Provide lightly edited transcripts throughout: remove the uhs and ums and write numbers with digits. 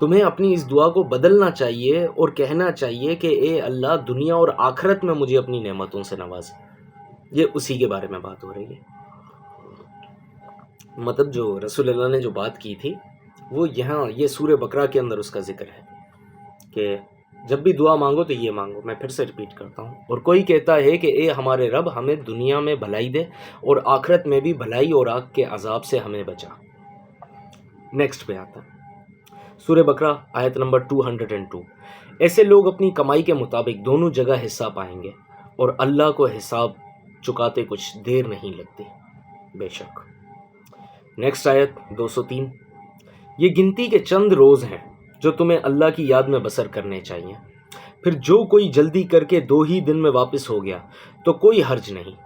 تمہیں اپنی اس دعا کو بدلنا چاہیے اور کہنا چاہیے کہ اے اللہ دنیا اور آخرت میں مجھے اپنی نعمتوں سے نواز۔ یہ اسی کے بارے میں بات ہو رہی ہے، مطلب جو رسول اللہ نے جو بات کی تھی وہ یہاں یہ سورہ بقرہ کے اندر اس کا ذکر ہے کہ جب بھی دعا مانگو تو یہ مانگو۔ میں پھر سے ریپیٹ کرتا ہوں، اور کوئی کہتا ہے کہ اے ہمارے رب ہمیں دنیا میں بھلائی دے اور آخرت میں بھی بھلائی اور آگ کے عذاب سے ہمیں بچا۔ نیکسٹ پہ آتا ہے سورہ بقرہ آیت نمبر 202۔ ایسے لوگ اپنی کمائی کے مطابق دونوں جگہ حصہ پائیں گے اور اللہ کو حساب چکاتے کچھ دیر نہیں لگتی، بے شک۔ نیکسٹ آیت 203۔ یہ گنتی کے چند روز ہیں جو تمہیں اللہ کی یاد میں بسر کرنے چاہیے، پھر جو کوئی جلدی کر کے 2 ہی دن میں واپس ہو گیا تو کوئی حرج نہیں،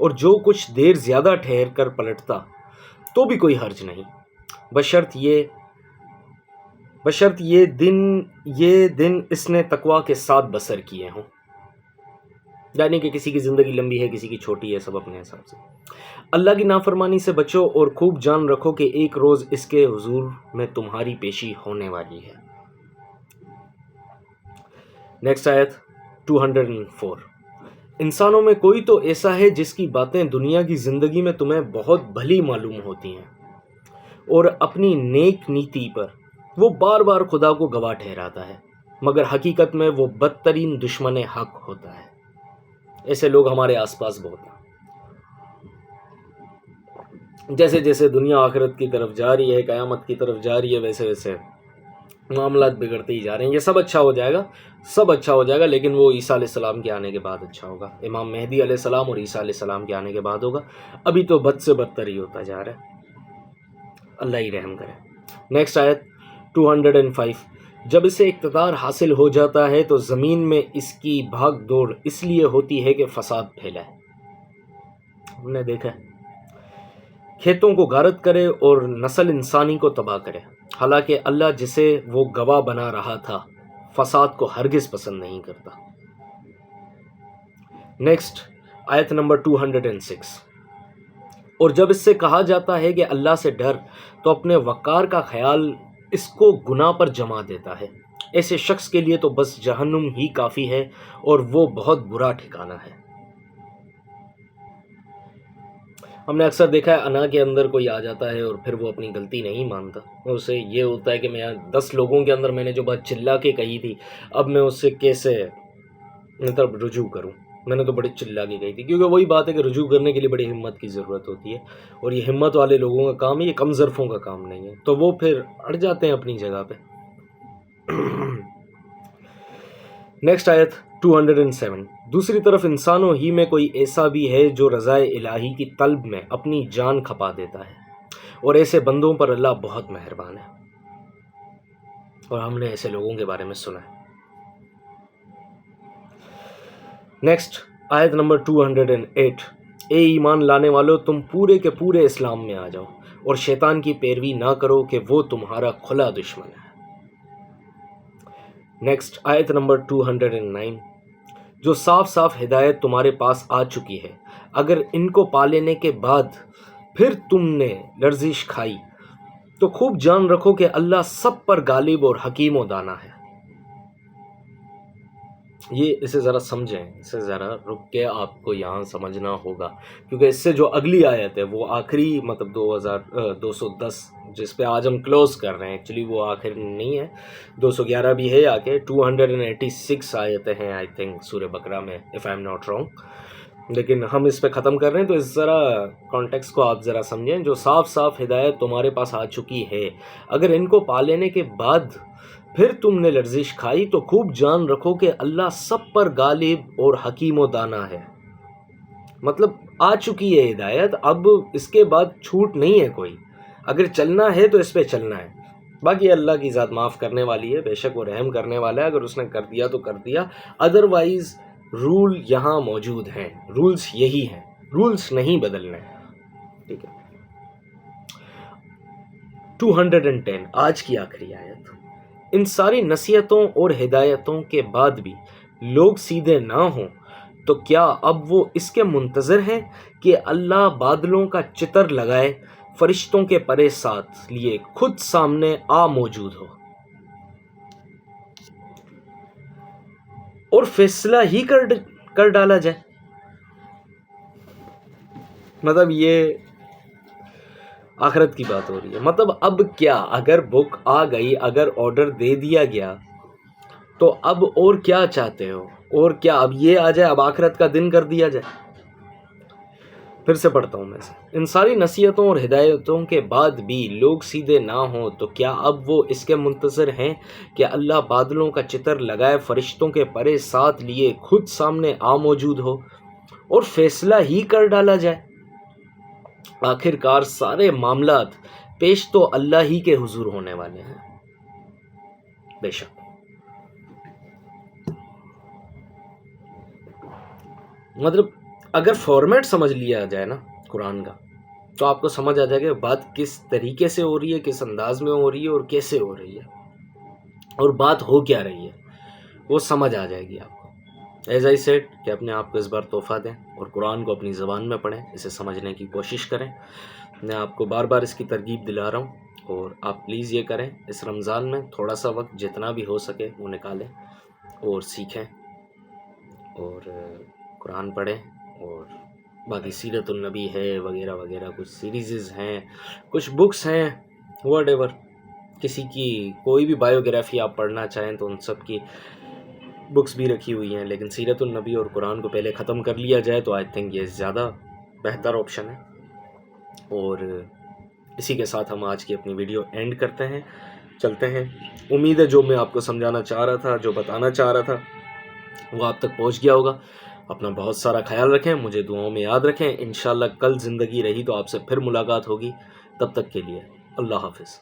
اور جو کچھ دیر زیادہ ٹھہر کر پلٹتا تو بھی کوئی حرج نہیں، بشرط یہ دن اس نے تقوی کے ساتھ بسر کیے ہوں، یعنی کہ کسی کی زندگی لمبی ہے کسی کی چھوٹی ہے، سب اپنے حساب سے۔ اللہ کی نافرمانی سے بچو اور خوب جان رکھو کہ ایک روز اس کے حضور میں تمہاری پیشی ہونے والی ہے۔ نیکسٹ آیت 204۔ انسانوں میں کوئی تو ایسا ہے جس کی باتیں دنیا کی زندگی میں تمہیں بہت بھلی معلوم ہوتی ہیں، اور اپنی نیک نیتی پر وہ بار بار خدا کو گواہ ٹھہراتا ہے، مگر حقیقت میں وہ بدترین دشمن حق ہوتا ہے۔ ایسے لوگ ہمارے آس پاس بہت ہیں۔ جیسے جیسے دنیا آخرت کی طرف جا رہی ہے، قیامت کی طرف جا رہی ہے، ویسے ویسے معاملات بگڑتے ہی جا رہے ہیں۔ یہ سب اچھا ہو جائے گا، سب اچھا ہو جائے گا، لیکن وہ عیسیٰ علیہ السلام کے آنے کے بعد اچھا ہوگا۔ امام مہدی علیہ السلام اور عیسیٰ علیہ السلام کے آنے کے بعد ہوگا۔ ابھی تو بد سے بدتر ہی ہوتا جا رہا ہے، اللہ ہی رحم کرے۔ نیکسٹ آیت 205۔ جب اسے اقتدار حاصل ہو جاتا ہے تو زمین میں اس کی بھاگ دوڑ اس لیے ہوتی ہے کہ فساد پھیلائے۔ ہم نے دیکھا ہے کھیتوں کو غارت کرے اور نسل انسانی کو تباہ کرے، حالانکہ اللہ جسے وہ گواہ بنا رہا تھا فساد کو ہرگز پسند نہیں کرتا۔ نیکسٹ آیت نمبر 206۔ اور جب اس سے کہا جاتا ہے کہ اللہ سے ڈر تو اپنے وقار کا خیال اس کو گناہ پر جما دیتا ہے۔ ایسے شخص کے لیے تو بس جہنم ہی کافی ہے اور وہ بہت برا ٹھکانہ ہے۔ ہم نے اکثر دیکھا ہے انا کے اندر کوئی آ جاتا ہے اور پھر وہ اپنی غلطی نہیں مانتا، اسے یہ ہوتا ہے کہ میں 10 لوگوں کے اندر میں نے جو بات چلا کے کہی تھی اب میں اس سے کیسے مطلب رجوع کروں، میں نے تو بڑی چلا کے کہی تھی، کیونکہ وہی بات ہے کہ رجوع کرنے کے لیے بڑی ہمت کی ضرورت ہوتی ہے، اور یہ ہمت والے لوگوں کا کام ہے، یہ کم ظرفوں کا کام نہیں ہے، تو وہ پھر اڑ جاتے ہیں اپنی جگہ پہ۔ نیکسٹ آیت 207۔ دوسری طرف انسانوں ہی میں کوئی ایسا بھی ہے جو رضائے الہی کی طلب میں اپنی جان کھپا دیتا ہے، اور ایسے بندوں پر اللہ بہت مہربان ہے، اور ہم نے ایسے لوگوں کے بارے میں سنا ہے۔ نیکسٹ آیت نمبر 208۔ اے ایمان لانے والو تم پورے کے پورے اسلام میں آ جاؤ اور شیطان کی پیروی نہ کرو کہ وہ تمہارا کھلا دشمن ہے۔ نیکسٹ آیت نمبر 209۔ جو صاف صاف ہدایت تمہارے پاس آ چکی ہے، اگر ان کو پا لینے کے بعد پھر تم نے لرزش کھائی تو خوب جان رکھو کہ اللہ سب پر غالب اور حکیم و دانا ہے۔ یہ اسے ذرا سمجھیں، اسے ذرا رک کے آپ کو یہاں سمجھنا ہوگا، کیونکہ اس سے جو اگلی آیت ہے وہ آخری مطلب 210 جس پہ آج ہم کلوز کر رہے ہیں، ایکچولی وہ آخر نہیں ہے، 211 بھی ہے آگے، 286 آیتیں ہیں آئی تھنک سورہ بقرہ میں if I am not wrong, لیکن ہم اس پہ ختم کر رہے ہیں، تو اس ذرا کانٹیکس کو آپ ذرا سمجھیں۔ جو صاف صاف ہدایت تمہارے پاس آ چکی ہے، اگر ان کو پا لینے کے بعد پھر تم نے لرزش کھائی تو خوب جان رکھو کہ اللہ سب پر غالب اور حکیم و دانا ہے۔ مطلب آ چکی ہے ہدایت، اب اس کے بعد چھوٹ نہیں ہے کوئی، اگر چلنا ہے تو اس پہ چلنا ہے، باقی اللہ کی ذات معاف کرنے والی ہے، بے شک وہ رحم کرنے والا ہے، اگر اس نے کر دیا تو کر دیا، ادروائز رول یہاں موجود ہیں، رولز یہی ہیں، رولز نہیں بدلنے، ٹھیک ہے۔ 210 آج کی آخری آیت۔ ان ساری نصیحتوں اور ہدایتوں کے بعد بھی لوگ سیدھے نہ ہوں تو کیا اب وہ اس کے منتظر ہیں کہ اللہ بادلوں کا چتر لگائے، فرشتوں کے پرے ساتھ لیے خود سامنے موجود ہو؟ اور فیصلہ ہی کر ڈالا جائے. مطلب یہ آخرت کی بات ہو رہی ہے. مطلب اب کیا، اگر بک آ گئی، اگر آرڈر دے دیا گیا تو اب اور کیا چاہتے ہو؟ اور کیا اب یہ آ جائے، اب آخرت کا دن کر دیا جائے؟ پھر سے پڑھتا ہوں میں سے. ان ساری نصیحتوں اور ہدایتوں کے بعد بھی لوگ سیدھے نہ ہوں تو کیا اب وہ اس کے منتظر ہیں کہ اللہ بادلوں کا چتر لگائے، فرشتوں کے پرے ساتھ لیے خود سامنے موجود ہو اور فیصلہ ہی کر ڈالا جائے؟ آخر کار سارے معاملات پیش تو اللہ ہی کے حضور ہونے والے ہیں. بے شک. مطلب اگر فارمیٹ سمجھ لیا جائے نا قرآن کا، تو آپ کو سمجھ آ جائے گا بات کس طریقے سے ہو رہی ہے، کس انداز میں ہو رہی ہے اور کیسے ہو رہی ہے اور بات ہو کیا رہی ہے، وہ سمجھ آ جائے گی آپ کو. ایز آئی سیڈ کہ اپنے آپ کو اس بار تحفہ دیں اور قرآن کو اپنی زبان میں پڑھیں، اسے سمجھنے کی کوشش کریں. میں آپ کو بار بار اس کی ترغیب دلا رہا ہوں، اور آپ پلیز یہ کریں، اس رمضان میں تھوڑا سا وقت جتنا بھی ہو سکے وہ نکالیں اور سیکھیں اور قرآن پڑھیں. اور باقی سیرت النبی ہے وغیرہ وغیرہ، کچھ سیریزز ہیں، کچھ بکس ہیں، واٹ ایور، کسی کی کوئی بھی بایوگرافی آپ پڑھنا چاہیں تو ان سب کی بکس بھی رکھی ہوئی ہیں. لیکن سیرت النبی اور قرآن کو پہلے ختم کر لیا جائے تو آئی تھنک یہ زیادہ بہتر آپشن ہے. اور اسی کے ساتھ ہم آج کی اپنی ویڈیو اینڈ کرتے ہیں، چلتے ہیں. امید ہے جو میں آپ کو سمجھانا چاہ رہا تھا، جو بتانا چاہ رہا تھا، وہ آپ تک پہنچ گیا ہوگا. اپنا بہت سارا خیال رکھیں، مجھے دعاؤں میں یاد رکھیں. انشاءاللہ کل زندگی رہی تو آپ سے پھر ملاقات ہوگی. تب تک کے لیے اللہ حافظ.